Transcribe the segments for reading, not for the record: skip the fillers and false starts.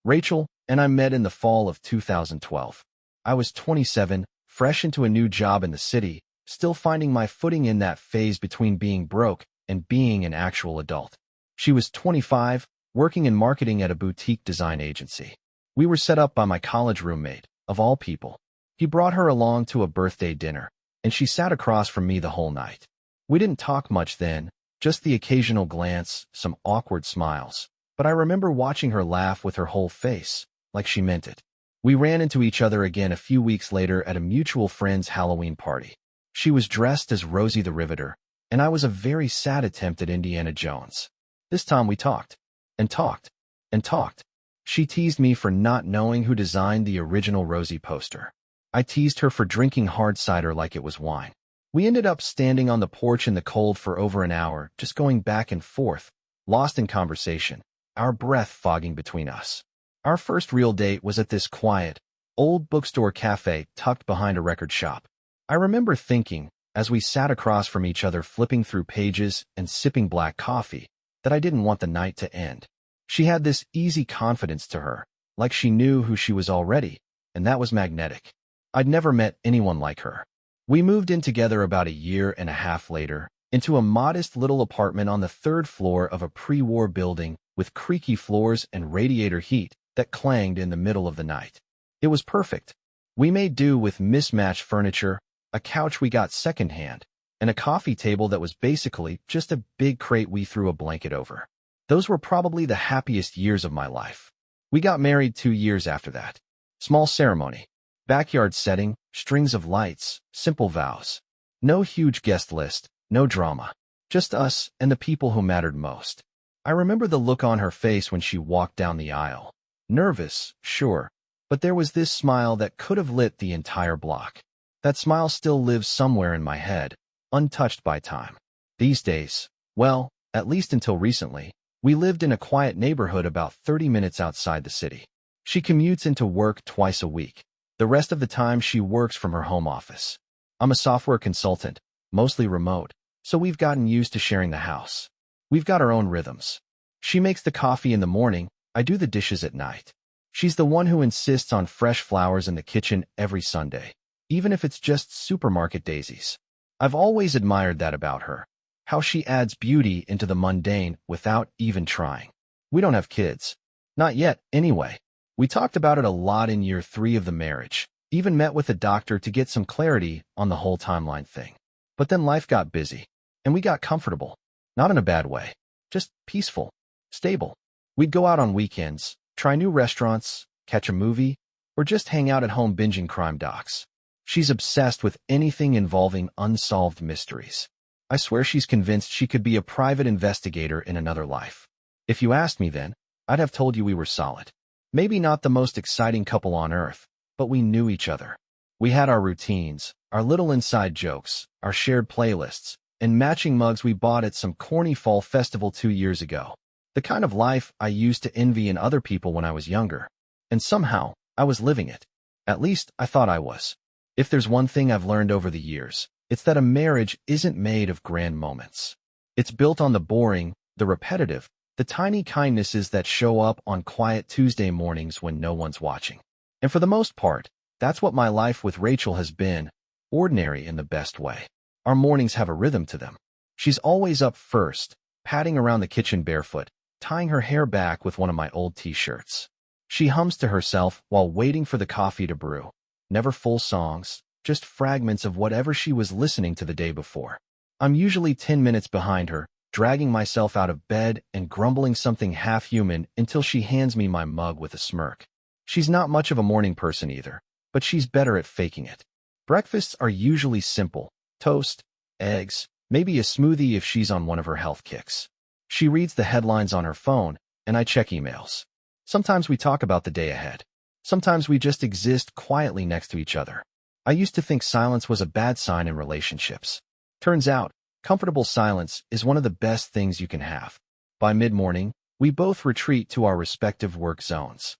Rachel and I met in the fall of 2012. I was 27, fresh into a new job in the city, still finding my footing in that phase between being broke and being an actual adult. She was 25, working in marketing at a boutique design agency. We were set up by my college roommate, of all people. He brought her along to a birthday dinner, and she sat across from me the whole night. We didn't talk much then, just the occasional glance, some awkward smiles. But I remember watching her laugh with her whole face, like she meant it. We ran into each other again a few weeks later at a mutual friend's Halloween party. She was dressed as Rosie the Riveter, and I was a very sad attempt at Indiana Jones. This time we talked, and talked, and talked. She teased me for not knowing who designed the original Rosie poster. I teased her for drinking hard cider like it was wine. We ended up standing on the porch in the cold for over an hour, just going back and forth, lost in conversation, our breath fogging between us. Our first real date was at this quiet, old bookstore cafe tucked behind a record shop. I remember thinking, as we sat across from each other flipping through pages and sipping black coffee, that I didn't want the night to end. She had this easy confidence to her, like she knew who she was already, and that was magnetic. I'd never met anyone like her. We moved in together about a year and a half later, into a modest little apartment on the third floor of a pre-war building with creaky floors and radiator heat that clanged in the middle of the night. It was perfect. We made do with mismatched furniture, a couch we got secondhand, and a coffee table that was basically just a big crate we threw a blanket over. Those were probably the happiest years of my life. We got married 2 years after that. Small ceremony. Backyard setting, strings of lights, simple vows. No huge guest list, no drama. Just us and the people who mattered most. I remember the look on her face when she walked down the aisle. Nervous, sure, but there was this smile that could have lit the entire block. That smile still lives somewhere in my head, untouched by time. These days, well, at least until recently, we lived in a quiet neighborhood about 30 minutes outside the city. She commutes into work twice a week. The rest of the time she works from her home office. I'm a software consultant, mostly remote, so we've gotten used to sharing the house. We've got our own rhythms. She makes the coffee in the morning, I do the dishes at night. She's the one who insists on fresh flowers in the kitchen every Sunday, even if it's just supermarket daisies. I've always admired that about her, how she adds beauty into the mundane without even trying. We don't have kids. Not yet, anyway. We talked about it a lot in year 3 of the marriage, even met with a doctor to get some clarity on the whole timeline thing. But then life got busy, and we got comfortable. Not in a bad way, just peaceful, stable. We'd go out on weekends, try new restaurants, catch a movie, or just hang out at home binging crime docs. She's obsessed with anything involving unsolved mysteries. I swear she's convinced she could be a private investigator in another life. If you asked me then, I'd have told you we were solid. Maybe not the most exciting couple on earth, but we knew each other. We had our routines, our little inside jokes, our shared playlists, and matching mugs we bought at some corny fall festival 2 years ago. The kind of life I used to envy in other people when I was younger. And somehow, I was living it. At least, I thought I was. If there's one thing I've learned over the years, it's that a marriage isn't made of grand moments. It's built on the boring, the repetitive, the tiny kindnesses that show up on quiet Tuesday mornings when no one's watching. And for the most part, that's what my life with Rachel has been, ordinary in the best way. Our mornings have a rhythm to them. She's always up first, padding around the kitchen barefoot, tying her hair back with one of my old t-shirts. She hums to herself while waiting for the coffee to brew. Never full songs, just fragments of whatever she was listening to the day before. I'm usually 10 minutes behind her, dragging myself out of bed and grumbling something half-human until she hands me my mug with a smirk. She's not much of a morning person either, but she's better at faking it. Breakfasts are usually simple: toast, eggs, maybe a smoothie if she's on one of her health kicks. She reads the headlines on her phone, and I check emails. Sometimes we talk about the day ahead. Sometimes we just exist quietly next to each other. I used to think silence was a bad sign in relationships. Turns out, comfortable silence is one of the best things you can have. By mid-morning, we both retreat to our respective work zones.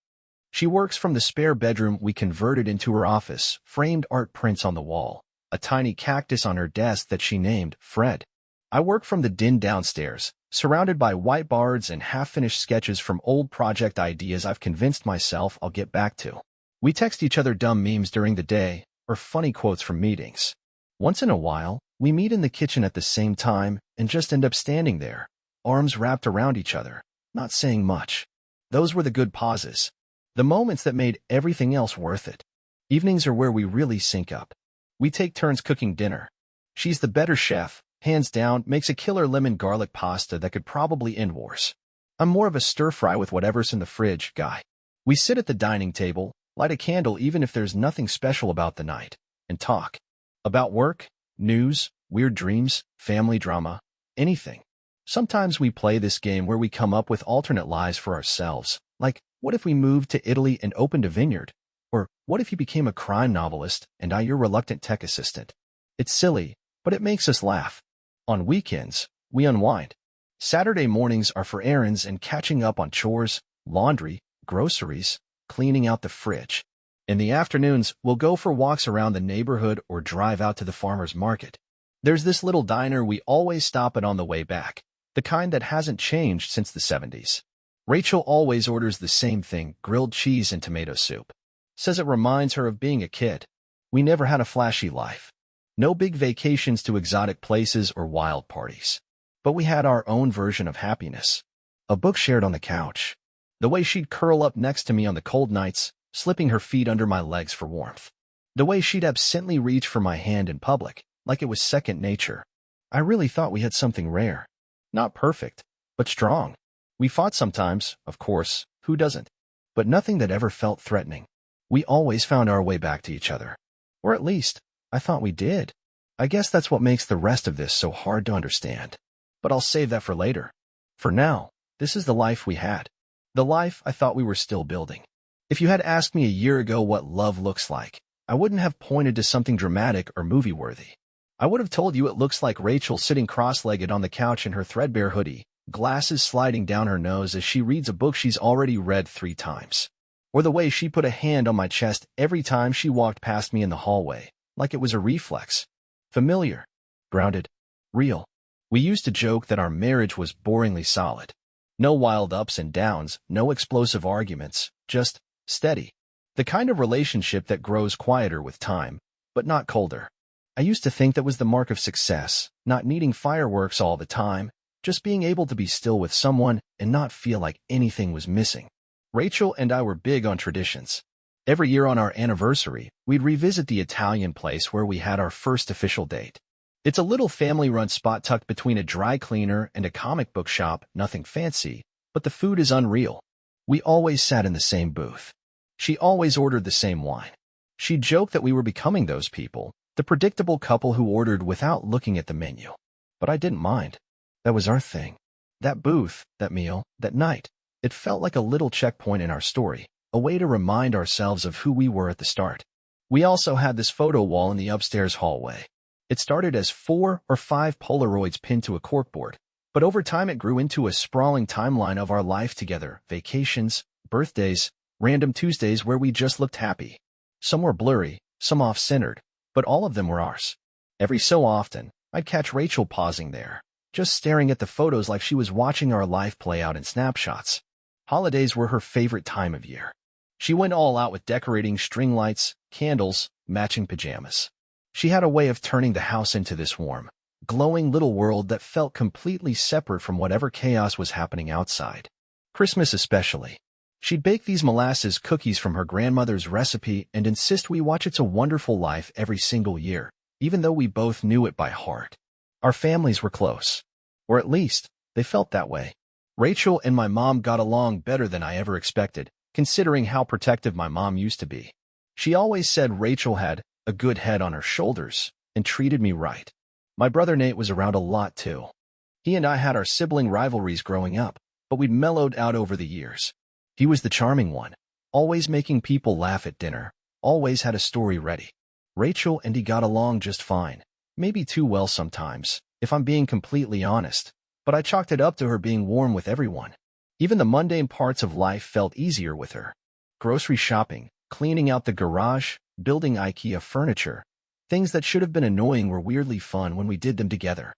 She works from the spare bedroom we converted into her office, framed art prints on the wall, a tiny cactus on her desk that she named Fred. I work from the den downstairs, Surrounded by whiteboards and half-finished sketches from old project ideas I've convinced myself I'll get back to. We text each other dumb memes during the day or funny quotes from meetings. Once in a while, we meet in the kitchen at the same time and just end up standing there, arms wrapped around each other, not saying much. Those were the good pauses, the moments that made everything else worth it. Evenings are where we really sync up. We take turns cooking dinner. She's the better chef, hands down, makes a killer lemon garlic pasta that could probably end wars. I'm more of a stir-fry with whatever's in the fridge guy. We sit at the dining table, light a candle even if there's nothing special about the night, and talk. About work, news, weird dreams, family drama, anything. Sometimes we play this game where we come up with alternate lives for ourselves, like, what if we moved to Italy and opened a vineyard? Or, what if you became a crime novelist and I your reluctant tech assistant? It's silly, but it makes us laugh. On weekends, we unwind. Saturday mornings are for errands and catching up on chores, laundry, groceries, cleaning out the fridge. In the afternoons, we'll go for walks around the neighborhood or drive out to the farmer's market. There's this little diner we always stop at on the way back, the kind that hasn't changed since the 70s. Rachel always orders the same thing, grilled cheese and tomato soup. Says it reminds her of being a kid. We never had a flashy life. No big vacations to exotic places or wild parties. But we had our own version of happiness. A book shared on the couch. The way she'd curl up next to me on the cold nights, slipping her feet under my legs for warmth. The way she'd absently reach for my hand in public, like it was second nature. I really thought we had something rare. Not perfect, but strong. We fought sometimes, of course, who doesn't? But nothing that ever felt threatening. We always found our way back to each other. Or at least, I thought we did. I guess that's what makes the rest of this so hard to understand. But I'll save that for later. For now, this is the life we had. The life I thought we were still building. If you had asked me a year ago what love looks like, I wouldn't have pointed to something dramatic or movie-worthy. I would have told you it looks like Rachel sitting cross-legged on the couch in her threadbare hoodie, glasses sliding down her nose as she reads a book she's already read 3 times. Or the way she put a hand on my chest every time she walked past me in the hallway, like it was a reflex. Familiar, grounded, real. We used to joke that our marriage was boringly solid. No wild ups and downs, no explosive arguments, just steady. The kind of relationship that grows quieter with time, but not colder. I used to think that was the mark of success, not needing fireworks all the time, just being able to be still with someone and not feel like anything was missing. Rachel and I were big on traditions. Every year on our anniversary, we'd revisit the Italian place where we had our first official date. It's a little family-run spot tucked between a dry cleaner and a comic book shop, nothing fancy, but the food is unreal. We always sat in the same booth. She always ordered the same wine. She joked that we were becoming those people, the predictable couple who ordered without looking at the menu. But I didn't mind. That was our thing. That booth, that meal, that night. It felt like a little checkpoint in our story, a way to remind ourselves of who we were at the start. We also had this photo wall in the upstairs hallway. It started as 4 or 5 Polaroids pinned to a corkboard, but over time it grew into a sprawling timeline of our life together, vacations, birthdays, random Tuesdays where we just looked happy. Some were blurry, some off-centered, but all of them were ours. Every so often, I'd catch Rachel pausing there, just staring at the photos like she was watching our life play out in snapshots. Holidays were her favorite time of year. She went all out with decorating string lights, candles, matching pajamas. She had a way of turning the house into this warm, glowing little world that felt completely separate from whatever chaos was happening outside. Christmas especially. She'd bake these molasses cookies from her grandmother's recipe and insist we watch It's a Wonderful Life every single year, even though we both knew it by heart. Our families were close. Or at least, they felt that way. Rachel and my mom got along better than I ever expected, considering how protective my mom used to be. She always said Rachel had a good head on her shoulders and treated me right. My brother Nate was around a lot too. He and I had our sibling rivalries growing up, but we'd mellowed out over the years. He was the charming one, always making people laugh at dinner, always had a story ready. Rachel and he got along just fine, maybe too well sometimes, if I'm being completely honest, but I chalked it up to her being warm with everyone. Even the mundane parts of life felt easier with her. Grocery shopping, cleaning out the garage, building IKEA furniture. Things that should have been annoying were weirdly fun when we did them together.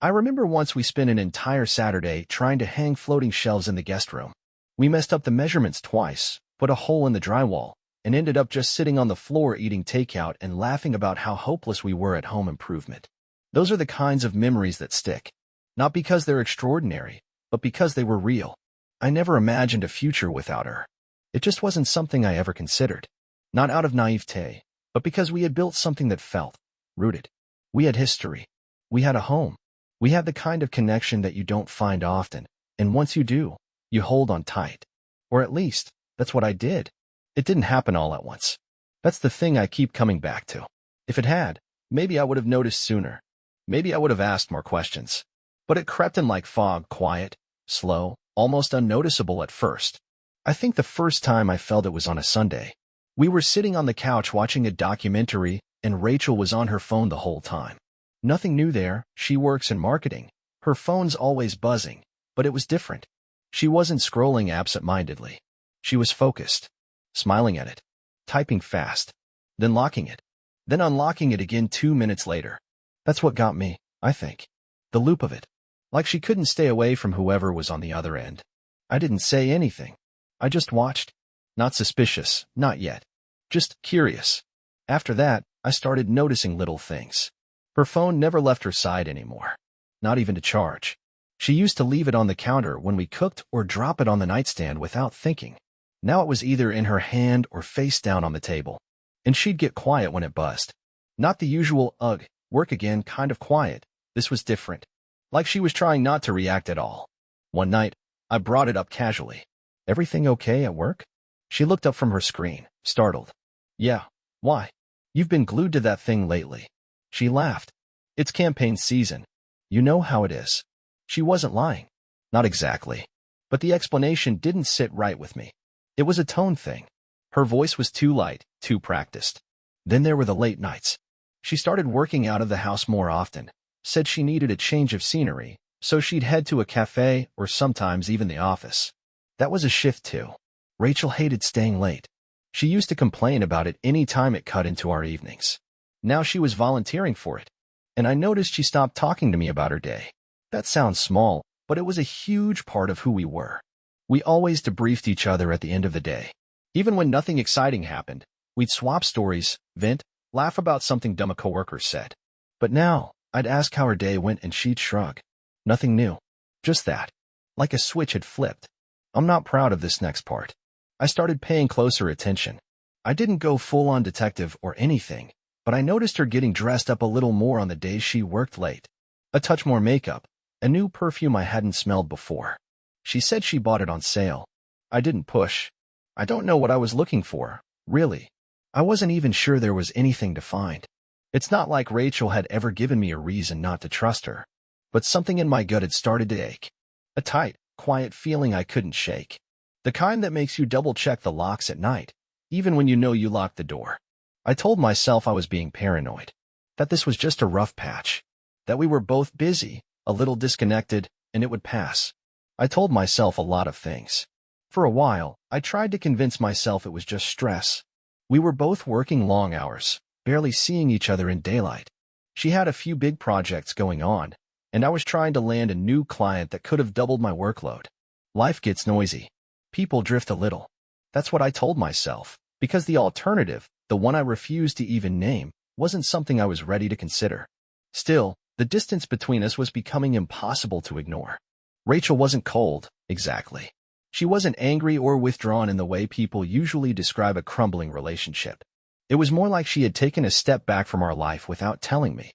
I remember once we spent an entire Saturday trying to hang floating shelves in the guest room. We messed up the measurements twice, put a hole in the drywall, and ended up just sitting on the floor eating takeout and laughing about how hopeless we were at home improvement. Those are the kinds of memories that stick. Not because they're extraordinary, but because they were real. I never imagined a future without her. It just wasn't something I ever considered. Not out of naivete, but because we had built something that felt rooted. We had history. We had a home. We had the kind of connection that you don't find often, and once you do, you hold on tight. Or at least, that's what I did. It didn't happen all at once. That's the thing I keep coming back to. If it had, maybe I would have noticed sooner. Maybe I would have asked more questions. But it crept in like fog, quiet, slow, almost unnoticeable at first. I think the first time I felt it was on a Sunday. We were sitting on the couch watching a documentary, and Rachel was on her phone the whole time. Nothing new there, she works in marketing. Her phone's always buzzing, but it was different. She wasn't scrolling absent-mindedly. She was focused, smiling at it, typing fast, then locking it, then unlocking it again 2 minutes later. That's what got me, I think. The loop of it. Like she couldn't stay away from whoever was on the other end. I didn't say anything. I just watched. Not suspicious, not yet. Just curious. After that, I started noticing little things. Her phone never left her side anymore. Not even to charge. She used to leave it on the counter when we cooked or drop it on the nightstand without thinking. Now it was either in her hand or face down on the table. And she'd get quiet when it buzzed. Not the usual, ugh, work again kind of quiet. This was different. Like she was trying not to react at all. One night, I brought it up casually. Everything okay at work? She looked up from her screen, startled. Yeah, why? You've been glued to that thing lately. She laughed. It's campaign season. You know how it is. She wasn't lying. Not exactly. But the explanation didn't sit right with me. It was a tone thing. Her voice was too light, too practiced. Then there were the late nights. She started working out of the house more often, said she needed a change of scenery, so she'd head to a cafe or sometimes even the office. That was a shift too. Rachel hated staying late. She used to complain about it any time it cut into our evenings. Now she was volunteering for it. And I noticed she stopped talking to me about her day. That sounds small, but it was a huge part of who we were. We always debriefed each other at the end of the day. Even when nothing exciting happened, we'd swap stories, vent, laugh about something dumb a coworker said. But now, I'd ask how her day went and she'd shrug. Nothing new. Just that. Like a switch had flipped. I'm not proud of this next part. I started paying closer attention. I didn't go full-on detective or anything, but I noticed her getting dressed up a little more on the days she worked late. A touch more makeup, a new perfume I hadn't smelled before. She said she bought it on sale. I didn't push. I don't know what I was looking for, really. I wasn't even sure there was anything to find. It's not like Rachel had ever given me a reason not to trust her. But something in my gut had started to ache. A tight, quiet feeling I couldn't shake. The kind that makes you double-check the locks at night, even when you know you locked the door. I told myself I was being paranoid. That this was just a rough patch. That we were both busy, a little disconnected, and it would pass. I told myself a lot of things. For a while, I tried to convince myself it was just stress. We were both working long hours, barely seeing each other in daylight. She had a few big projects going on, and I was trying to land a new client that could have doubled my workload. Life gets noisy. People drift a little. That's what I told myself, because the alternative, the one I refused to even name, wasn't something I was ready to consider. Still, the distance between us was becoming impossible to ignore. Rachel wasn't cold, exactly. She wasn't angry or withdrawn in the way people usually describe a crumbling relationship. It was more like she had taken a step back from our life without telling me.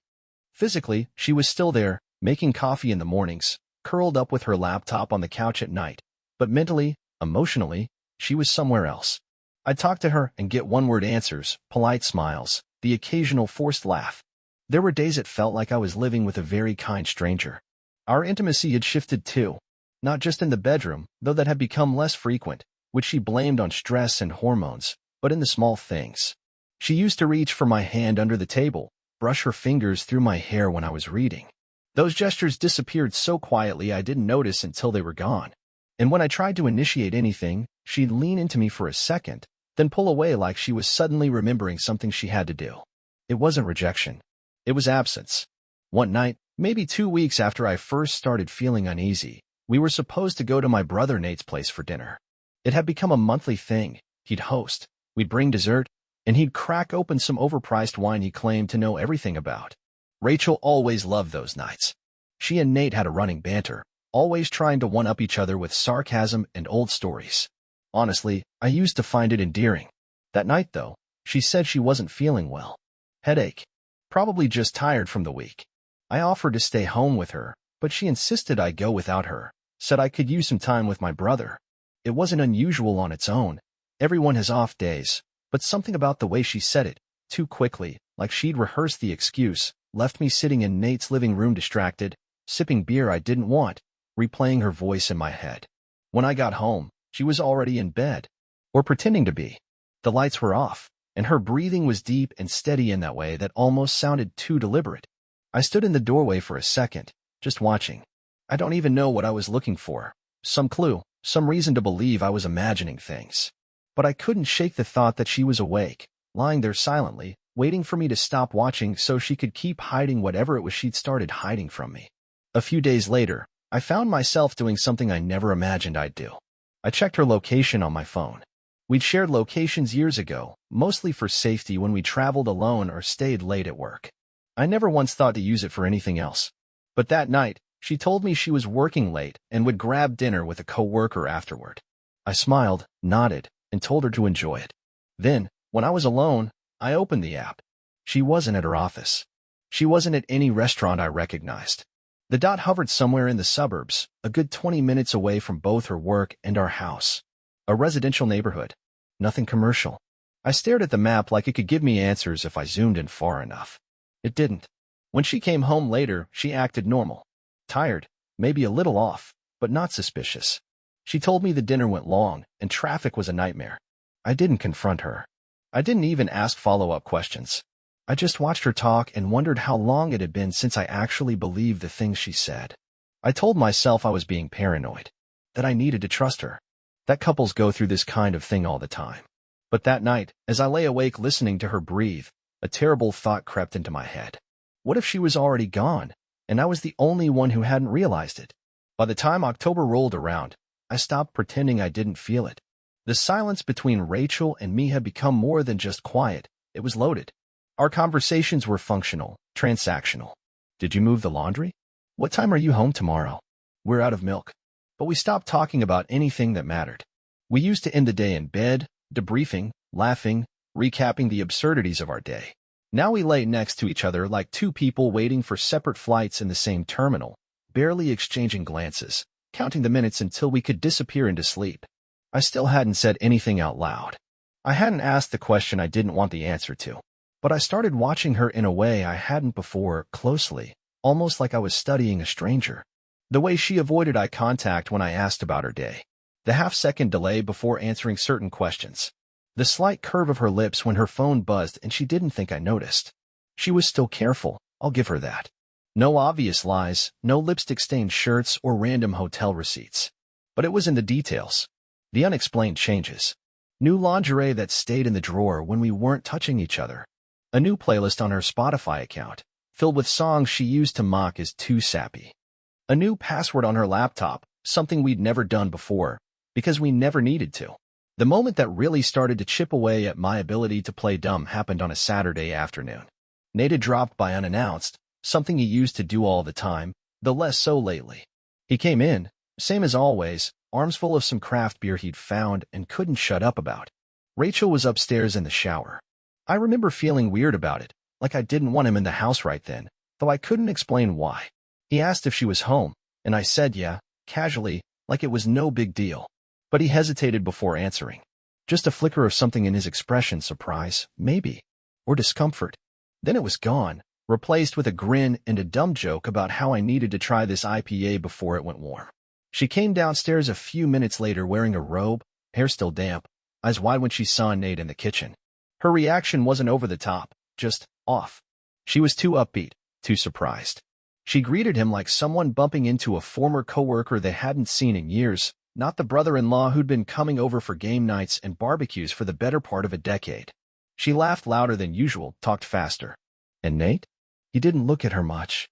Physically, she was still there, making coffee in the mornings, curled up with her laptop on the couch at night. But mentally, emotionally, she was somewhere else. I'd talk to her and get one-word answers, polite smiles, the occasional forced laugh. There were days it felt like I was living with a very kind stranger. Our intimacy had shifted too. Not just in the bedroom, though that had become less frequent, which she blamed on stress and hormones, but in the small things. She used to reach for my hand under the table, brush her fingers through my hair when I was reading. Those gestures disappeared so quietly I didn't notice until they were gone. And when I tried to initiate anything, she'd lean into me for a second, then pull away like she was suddenly remembering something she had to do. It wasn't rejection. It was absence. One night, Maybe 2 weeks after I first started feeling uneasy, we were supposed to go to my brother Nate's place for dinner. It had become a monthly thing. He'd host, we'd bring dessert, and he'd crack open some overpriced wine he claimed to know everything about. Rachel always loved those nights. She and Nate had a running banter, always trying to one-up each other with sarcasm and old stories. Honestly, I used to find it endearing. That night, though, she said she wasn't feeling well. Headache. Probably just tired from the week. I offered to stay home with her, but she insisted I go without her, said I could use some time with my brother. It wasn't unusual on its own. Everyone has off days, but something about the way she said it, too quickly, like she'd rehearsed the excuse, left me sitting in Nate's living room distracted, sipping beer I didn't want, replaying her voice in my head. When I got home, she was already in bed. Or pretending to be. The lights were off, and her breathing was deep and steady in that way that almost sounded too deliberate. I stood in the doorway for a second, just watching. I don't even know what I was looking for. Some clue, some reason to believe I was imagining things. But I couldn't shake the thought that she was awake, lying there silently, waiting for me to stop watching so she could keep hiding whatever it was she'd started hiding from me. A few days later, I found myself doing something I never imagined I'd do. I checked her location on my phone. We'd shared locations years ago, mostly for safety when we traveled alone or stayed late at work. I never once thought to use it for anything else. But that night, she told me she was working late and would grab dinner with a coworker afterward. I smiled, nodded, and told her to enjoy it. Then, when I was alone, I opened the app. She wasn't at her office. She wasn't at any restaurant I recognized. The dot hovered somewhere in the suburbs, a good 20 minutes away from both her work and our house. A residential neighborhood. Nothing commercial. I stared at the map like it could give me answers if I zoomed in far enough. It didn't. When she came home later, she acted normal. Tired, maybe a little off, but not suspicious. She told me the dinner went long, and traffic was a nightmare. I didn't confront her. I didn't even ask follow-up questions. I just watched her talk and wondered how long it had been since I actually believed the things she said. I told myself I was being paranoid, that I needed to trust her, that couples go through this kind of thing all the time. But that night, as I lay awake listening to her breathe, a terrible thought crept into my head. What if she was already gone, and I was the only one who hadn't realized it? By the time October rolled around, I stopped pretending I didn't feel it. The silence between Rachel and me had become more than just quiet, it was loaded. Our conversations were functional, transactional. Did you move the laundry? What time are you home tomorrow? We're out of milk. But we stopped talking about anything that mattered. We used to end the day in bed, debriefing, laughing, recapping the absurdities of our day. Now we lay next to each other like two people waiting for separate flights in the same terminal, barely exchanging glances, counting the minutes until we could disappear into sleep. I still hadn't said anything out loud. I hadn't asked the question I didn't want the answer to. But I started watching her in a way I hadn't before, closely, almost like I was studying a stranger. The way she avoided eye contact when I asked about her day. The half-second delay before answering certain questions. The slight curve of her lips when her phone buzzed and she didn't think I noticed. She was still careful, I'll give her that. No obvious lies, no lipstick-stained shirts or random hotel receipts. But it was in the details. The unexplained changes. New lingerie that stayed in the drawer when we weren't touching each other. A new playlist on her Spotify account, filled with songs she used to mock as too sappy. A new password on her laptop, something we'd never done before, because we never needed to. The moment that really started to chip away at my ability to play dumb happened on a Saturday afternoon. Nate had dropped by unannounced, something he used to do all the time, though less so lately. He came in, same as always, arms full of some craft beer he'd found and couldn't shut up about. Rachel was upstairs in the shower. I remember feeling weird about it, like I didn't want him in the house right then, though I couldn't explain why. He asked if she was home, and I said yeah, casually, like it was no big deal. But he hesitated before answering. Just a flicker of something in his expression, surprise, maybe, or discomfort. Then it was gone, replaced with a grin and a dumb joke about how I needed to try this IPA before it went warm. She came downstairs a few minutes later wearing a robe, hair still damp, eyes wide when she saw Nate in the kitchen. Her reaction wasn't over the top, just off. She was too upbeat, too surprised. She greeted him like someone bumping into a former coworker they hadn't seen in years, not the brother-in-law who'd been coming over for game nights and barbecues for the better part of a decade. She laughed louder than usual, talked faster. And Nate? He didn't look at her much.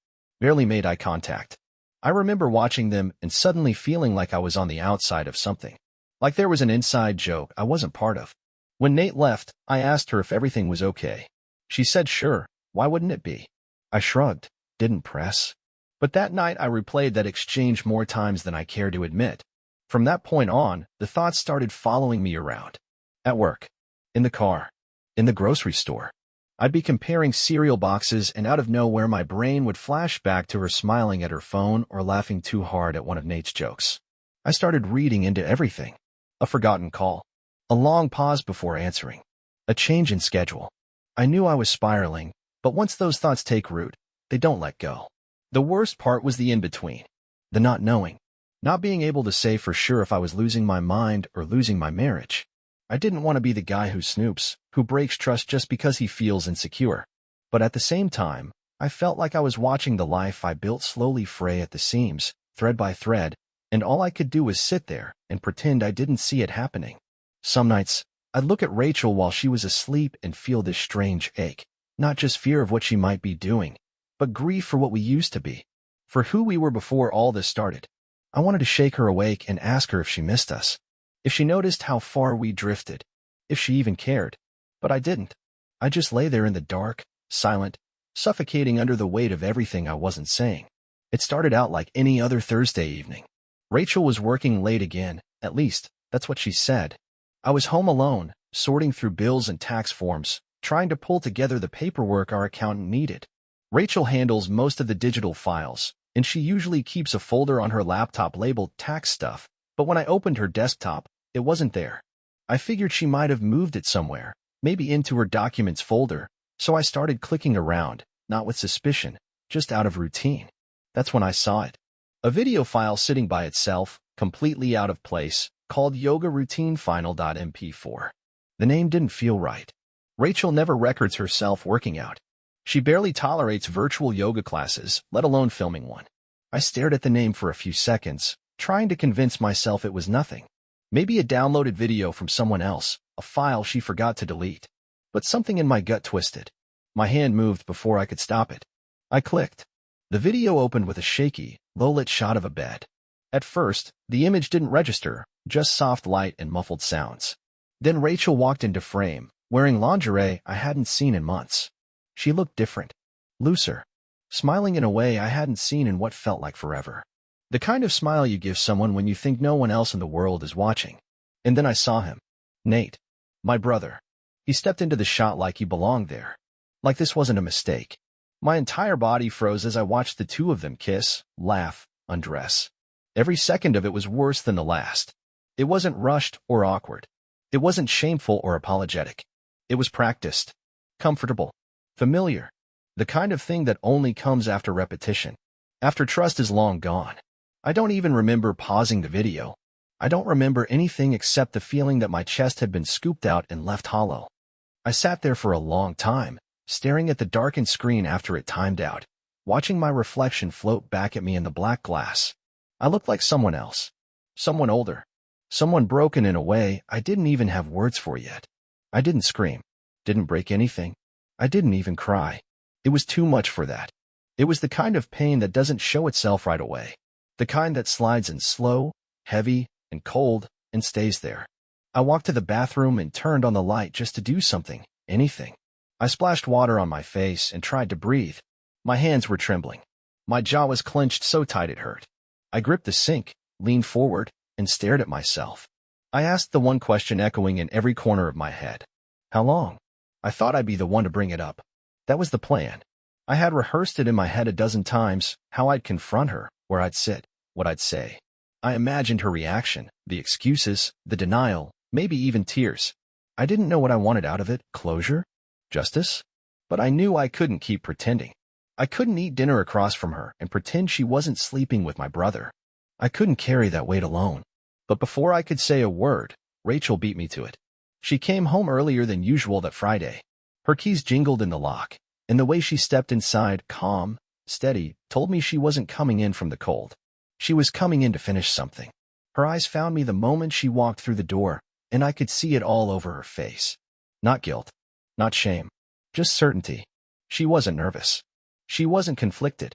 barely made eye contact. I remember watching them and suddenly feeling like I was on the outside of something. Like there was an inside joke I wasn't part of. When Nate left, I asked her if everything was okay. She said sure, why wouldn't it be? I shrugged, didn't press. But that night I replayed that exchange more times than I care to admit. From that point on, the thoughts started following me around. At work, in the car, in the grocery store. I'd be comparing cereal boxes and out of nowhere my brain would flash back to her smiling at her phone or laughing too hard at one of Nate's jokes. I started reading into everything. A forgotten call. A long pause before answering. A change in schedule. I knew I was spiraling, but once those thoughts take root, they don't let go. The worst part was the in-between. The not knowing. Not being able to say for sure if I was losing my mind or losing my marriage. I didn't want to be the guy who snoops, who breaks trust just because he feels insecure. But at the same time, I felt like I was watching the life I built slowly fray at the seams, thread by thread, and all I could do was sit there and pretend I didn't see it happening. Some nights, I'd look at Rachel while she was asleep and feel this strange ache, not just fear of what she might be doing, but grief for what we used to be, for who we were before all this started. I wanted to shake her awake and ask her if she missed us. If she noticed how far we drifted, if she even cared. But I didn't. I just lay there in the dark, silent, suffocating under the weight of everything I wasn't saying. It started out like any other Thursday evening. Rachel was working late again, at least, that's what she said. I was home alone, sorting through bills and tax forms, trying to pull together the paperwork our accountant needed. Rachel handles most of the digital files, and she usually keeps a folder on her laptop labeled tax stuff, but when I opened her desktop, it wasn't there. I figured she might have moved it somewhere, maybe into her documents folder, so I started clicking around, not with suspicion, just out of routine. That's when I saw it. A video file sitting by itself, completely out of place, called Yoga Routine Final.mp4. The name didn't feel right. Rachel never records herself working out. She barely tolerates virtual yoga classes, let alone filming one. I stared at the name for a few seconds, trying to convince myself it was nothing. Maybe a downloaded video from someone else, a file she forgot to delete. But something in my gut twisted. My hand moved before I could stop it. I clicked. The video opened with a shaky, low-lit shot of a bed. At first, the image didn't register, just soft light and muffled sounds. Then Rachel walked into frame, wearing lingerie I hadn't seen in months. She looked different, looser, smiling in a way I hadn't seen in what felt like forever. The kind of smile you give someone when you think no one else in the world is watching. And then I saw him. Nate. My brother. He stepped into the shot like he belonged there. Like this wasn't a mistake. My entire body froze as I watched the two of them kiss, laugh, undress. Every second of it was worse than the last. It wasn't rushed or awkward. It wasn't shameful or apologetic. It was practiced. Comfortable. Familiar. The kind of thing that only comes after repetition. After trust is long gone. I don't even remember pausing the video. I don't remember anything except the feeling that my chest had been scooped out and left hollow. I sat there for a long time, staring at the darkened screen after it timed out, watching my reflection float back at me in the black glass. I looked like someone else. Someone older. Someone broken in a way I didn't even have words for yet. I didn't scream. Didn't break anything. I didn't even cry. It was too much for that. It was the kind of pain that doesn't show itself right away. The kind that slides in slow, heavy, and cold, and stays there. I walked to the bathroom and turned on the light just to do something, anything. I splashed water on my face and tried to breathe. My hands were trembling. My jaw was clenched so tight it hurt. I gripped the sink, leaned forward, and stared at myself. I asked the one question echoing in every corner of my head. How long? I thought I'd be the one to bring it up. That was the plan. I had rehearsed it in my head a dozen times, how I'd confront her, where I'd sit, what I'd say. I imagined her reaction, the excuses, the denial, maybe even tears. I didn't know what I wanted out of it, closure? Justice? But I knew I couldn't keep pretending. I couldn't eat dinner across from her and pretend she wasn't sleeping with my brother. I couldn't carry that weight alone. But before I could say a word, Rachel beat me to it. She came home earlier than usual that Friday. Her keys jingled in the lock, and the way she stepped inside, calm, steady, told me she wasn't coming in from the cold. She was coming in to finish something. Her eyes found me the moment she walked through the door, and I could see it all over her face. Not guilt. Not shame. Just certainty. She wasn't nervous. She wasn't conflicted.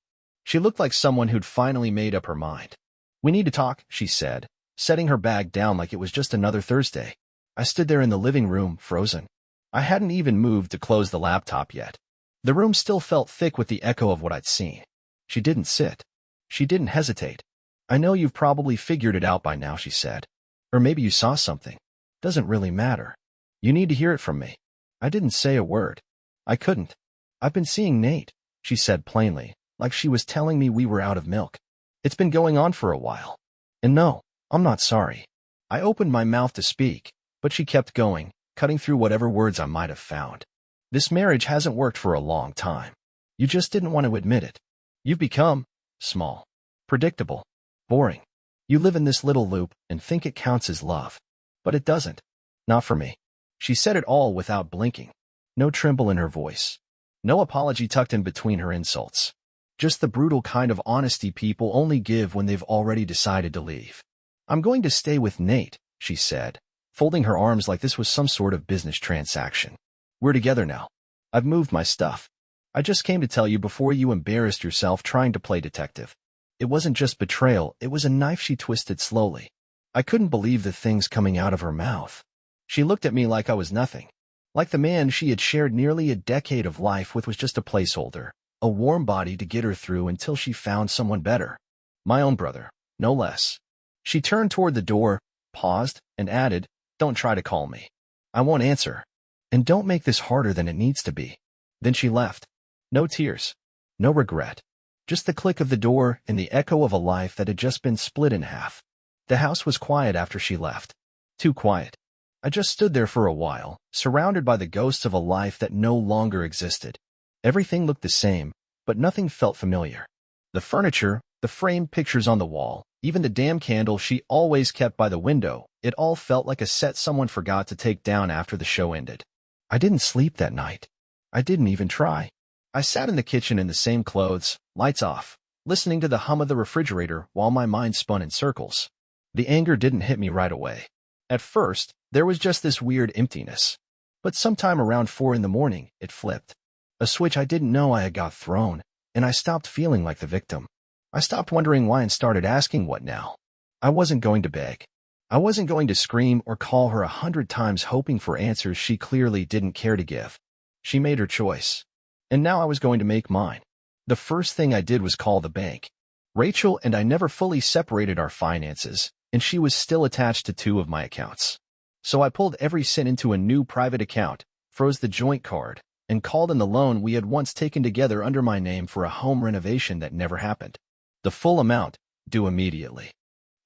She looked like someone who'd finally made up her mind. "We need to talk," she said, setting her bag down like it was just another Thursday. I stood there in the living room, frozen. I hadn't even moved to close the laptop yet. The room still felt thick with the echo of what I'd seen. She didn't sit. She didn't hesitate. "I know you've probably figured it out by now," she said. "Or maybe you saw something. Doesn't really matter. You need to hear it from me." I didn't say a word. I couldn't. "I've been seeing Nate," she said plainly, like she was telling me we were out of milk. "It's been going on for a while. And no, I'm not sorry." I opened my mouth to speak, but she kept going, cutting through whatever words I might have found. "This marriage hasn't worked for a long time. You just didn't want to admit it. You've become small, predictable, boring. You live in this little loop and think it counts as love. But it doesn't. Not for me." She said it all without blinking. No tremble in her voice. No apology tucked in between her insults. Just the brutal kind of honesty people only give when they've already decided to leave. "I'm going to stay with Nate," she said, folding her arms like this was some sort of business transaction. "We're together now. I've moved my stuff. I just came to tell you before you embarrassed yourself trying to play detective." It wasn't just betrayal, it was a knife she twisted slowly. I couldn't believe the things coming out of her mouth. She looked at me like I was nothing. Like the man she had shared nearly a decade of life with was just a placeholder, a warm body to get her through until she found someone better. My own brother, no less. She turned toward the door, paused, and added, "Don't try to call me. I won't answer. And don't make this harder than it needs to be." Then she left. No tears. No regret. Just the click of the door and the echo of a life that had just been split in half. The house was quiet after she left. Too quiet. I just stood there for a while, surrounded by the ghosts of a life that no longer existed. Everything looked the same, but nothing felt familiar. The furniture, the framed pictures on the wall, even the damn candle she always kept by the window, it all felt like a set someone forgot to take down after the show ended. I didn't sleep that night. I didn't even try. I sat in the kitchen in the same clothes, lights off, listening to the hum of the refrigerator while my mind spun in circles. The anger didn't hit me right away. At first, there was just this weird emptiness. But sometime around 4 in the morning, it flipped. A switch I didn't know I had got thrown, and I stopped feeling like the victim. I stopped wondering why and started asking what now. I wasn't going to beg. I wasn't going to scream or call her 100 times hoping for answers she clearly didn't care to give. She made her choice. And now I was going to make mine. The first thing I did was call the bank. Rachel and I never fully separated our finances, and she was still attached to 2 of my accounts. So I pulled every cent into a new private account, froze the joint card, and called in the loan we had once taken together under my name for a home renovation that never happened. The full amount, due immediately.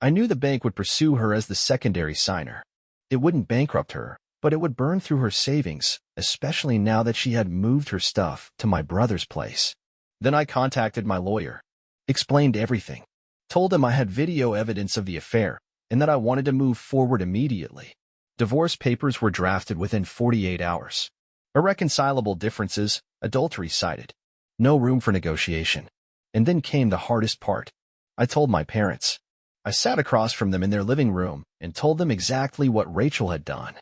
I knew the bank would pursue her as the secondary signer. It wouldn't bankrupt her, but it would burn through her savings, especially now that she had moved her stuff to my brother's place. Then I contacted my lawyer. Explained everything. Told him I had video evidence of the affair, and that I wanted to move forward immediately. Divorce papers were drafted within 48 hours. Irreconcilable differences, adultery cited. No room for negotiation. And then came the hardest part. I told my parents. I sat across from them in their living room and told them exactly what Rachel had done,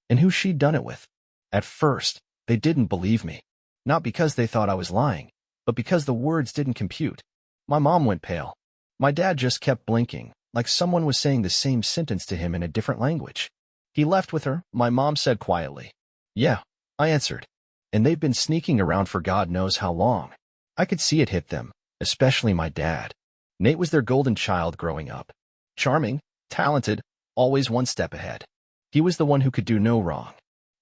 and who she'd done it with. At first, they didn't believe me. Not because they thought I was lying, but because the words didn't compute. My mom went pale. My dad just kept blinking, like someone was saying the same sentence to him in a different language. "He left with her," my mom said quietly. "Yeah," I answered. "And they've been sneaking around for God knows how long." I could see it hit them, especially my dad. Nate was their golden child growing up. Charming, talented, always one step ahead. He was the one who could do no wrong.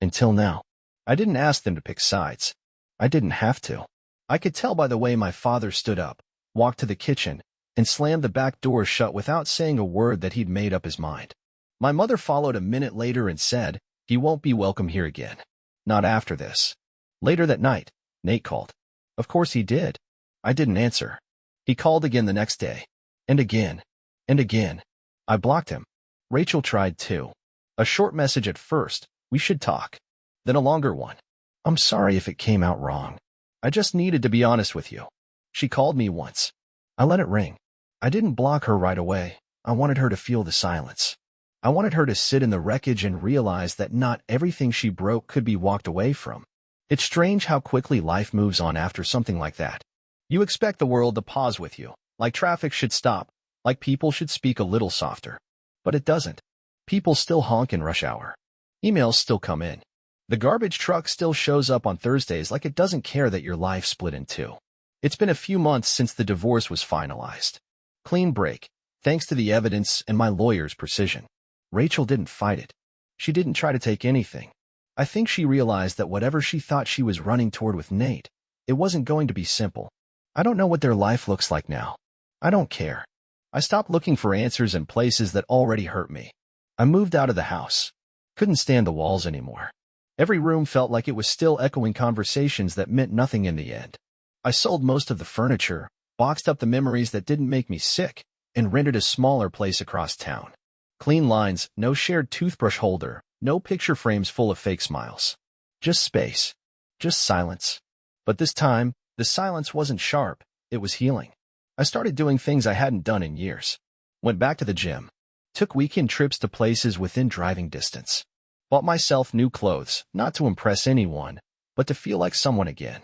Until now. I didn't ask them to pick sides. I didn't have to. I could tell by the way my father stood up, walked to the kitchen, and slammed the back door shut without saying a word that he'd made up his mind. My mother followed a minute later and said, "He won't be welcome here again. Not after this." Later that night, Nate called. Of course he did. I didn't answer. He called again the next day. And again. And again. I blocked him. Rachel tried too. A short message at first, "We should talk." Then a longer one. "I'm sorry if it came out wrong. I just needed to be honest with you." She called me once. I let it ring. I didn't block her right away. I wanted her to feel the silence. I wanted her to sit in the wreckage and realize that not everything she broke could be walked away from. It's strange how quickly life moves on after something like that. You expect the world to pause with you, like traffic should stop, like people should speak a little softer. But it doesn't. People still honk in rush hour. Emails still come in. The garbage truck still shows up on Thursdays like it doesn't care that your life split in two. It's been a few months since the divorce was finalized. Clean break, thanks to the evidence and my lawyer's precision. Rachel didn't fight it. She didn't try to take anything. I think she realized that whatever she thought she was running toward with Nate, it wasn't going to be simple. I don't know what their life looks like now. I don't care. I stopped looking for answers in places that already hurt me. I moved out of the house. Couldn't stand the walls anymore. Every room felt like it was still echoing conversations that meant nothing in the end. I sold most of the furniture, boxed up the memories that didn't make me sick, and rented a smaller place across town. Clean lines, no shared toothbrush holder, no picture frames full of fake smiles. Just space. Just silence. But this time, the silence wasn't sharp, it was healing. I started doing things I hadn't done in years. Went back to the gym. Took weekend trips to places within driving distance. Bought myself new clothes, not to impress anyone, but to feel like someone again.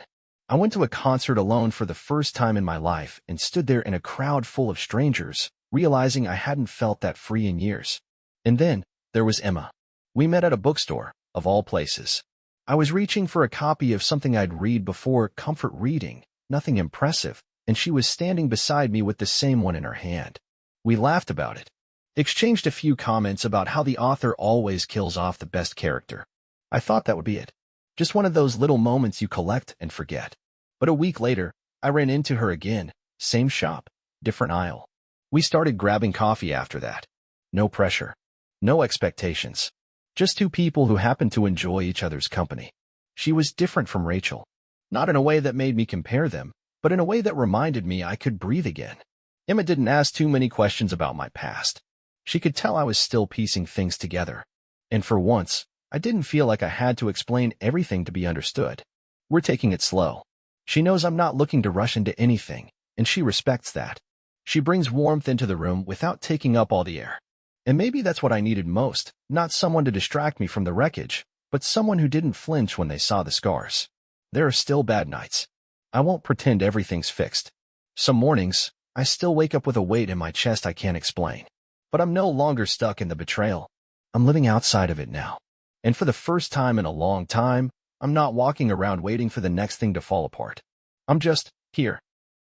I went to a concert alone for the first time in my life and stood there in a crowd full of strangers, realizing I hadn't felt that free in years. And then, there was Emma. We met at a bookstore, of all places. I was reaching for a copy of something I'd read before, comfort reading, nothing impressive, and she was standing beside me with the same one in her hand. We laughed about it. Exchanged a few comments about how the author always kills off the best character. I thought that would be it. Just one of those little moments you collect and forget. But a week later, I ran into her again, same shop, different aisle. We started grabbing coffee after that. No pressure. No expectations. Just two people who happened to enjoy each other's company. She was different from Rachel. Not in a way that made me compare them, but in a way that reminded me I could breathe again. Emma didn't ask too many questions about my past. She could tell I was still piecing things together. And for once, I didn't feel like I had to explain everything to be understood. We're taking it slow. She knows I'm not looking to rush into anything, and she respects that. She brings warmth into the room without taking up all the air. And maybe that's what I needed most, not someone to distract me from the wreckage, but someone who didn't flinch when they saw the scars. There are still bad nights. I won't pretend everything's fixed. Some mornings, I still wake up with a weight in my chest I can't explain. But I'm no longer stuck in the betrayal. I'm living outside of it now. And for the first time in a long time, I'm not walking around waiting for the next thing to fall apart. I'm just here.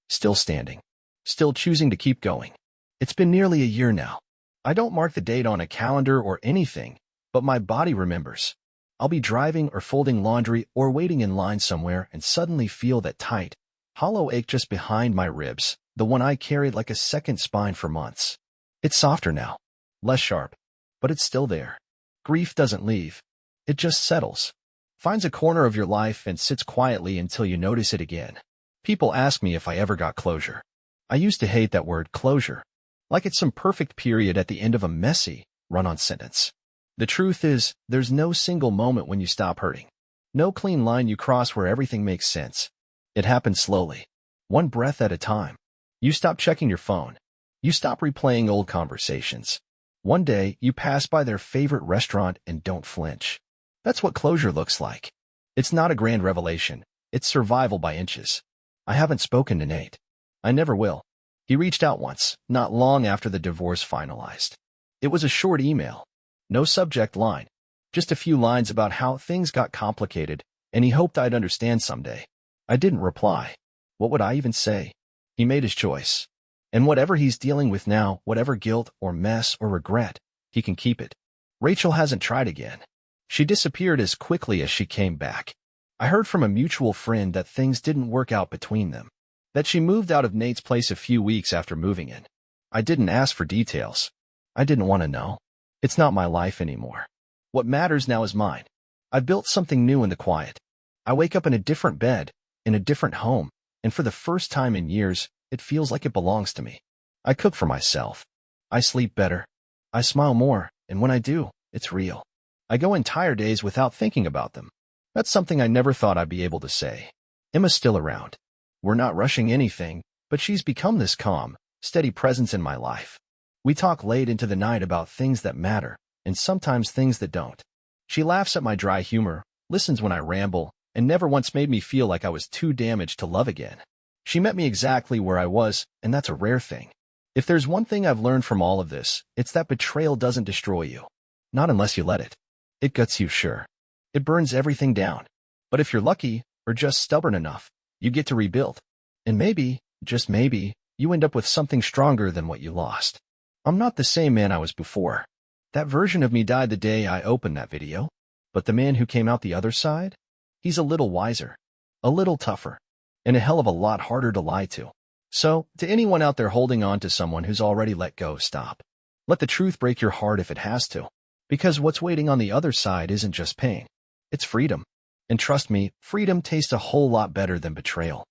Still standing. Still choosing to keep going. It's been nearly a year now. I don't mark the date on a calendar or anything, but my body remembers. I'll be driving or folding laundry or waiting in line somewhere and suddenly feel that tight, hollow ache just behind my ribs, the one I carried like a second spine for months. It's softer now, less sharp, but it's still there. Grief doesn't leave. It just settles. Finds a corner of your life and sits quietly until you notice it again. People ask me if I ever got closure. I used to hate that word, closure. Like it's some perfect period at the end of a messy, run-on sentence. The truth is, there's no single moment when you stop hurting. No clean line you cross where everything makes sense. It happens slowly. One breath at a time. You stop checking your phone. You stop replaying old conversations. One day, you pass by their favorite restaurant and don't flinch. That's what closure looks like. It's not a grand revelation. It's survival by inches. I haven't spoken to Nate. I never will. He reached out once, not long after the divorce finalized. It was a short email. No subject line. Just a few lines about how things got complicated, and he hoped I'd understand someday. I didn't reply. What would I even say? He made his choice. And whatever he's dealing with now, whatever guilt or mess or regret, he can keep it. Rachel hasn't tried again. She disappeared as quickly as she came back. I heard from a mutual friend that things didn't work out between them. That she moved out of Nate's place a few weeks after moving in. I didn't ask for details. I didn't want to know. It's not my life anymore. What matters now is mine. I built something new in the quiet. I wake up in a different bed, in a different home, and for the first time in years, it feels like it belongs to me. I cook for myself. I sleep better. I smile more, and when I do, it's real. I go entire days without thinking about them. That's something I never thought I'd be able to say. Emma's still around. We're not rushing anything, but she's become this calm, steady presence in my life. We talk late into the night about things that matter, and sometimes things that don't. She laughs at my dry humor, listens when I ramble, and never once made me feel like I was too damaged to love again. She met me exactly where I was, and that's a rare thing. If there's one thing I've learned from all of this, it's that betrayal doesn't destroy you. Not unless you let it. It guts you, sure. It burns everything down. But if you're lucky, or just stubborn enough, you get to rebuild. And maybe, just maybe, you end up with something stronger than what you lost. I'm not the same man I was before. That version of me died the day I opened that video. But the man who came out the other side? He's a little wiser, a little tougher, and a hell of a lot harder to lie to. So, to anyone out there holding on to someone who's already let go, stop. Let the truth break your heart if it has to. Because what's waiting on the other side isn't just pain. It's freedom. And trust me, freedom tastes a whole lot better than betrayal.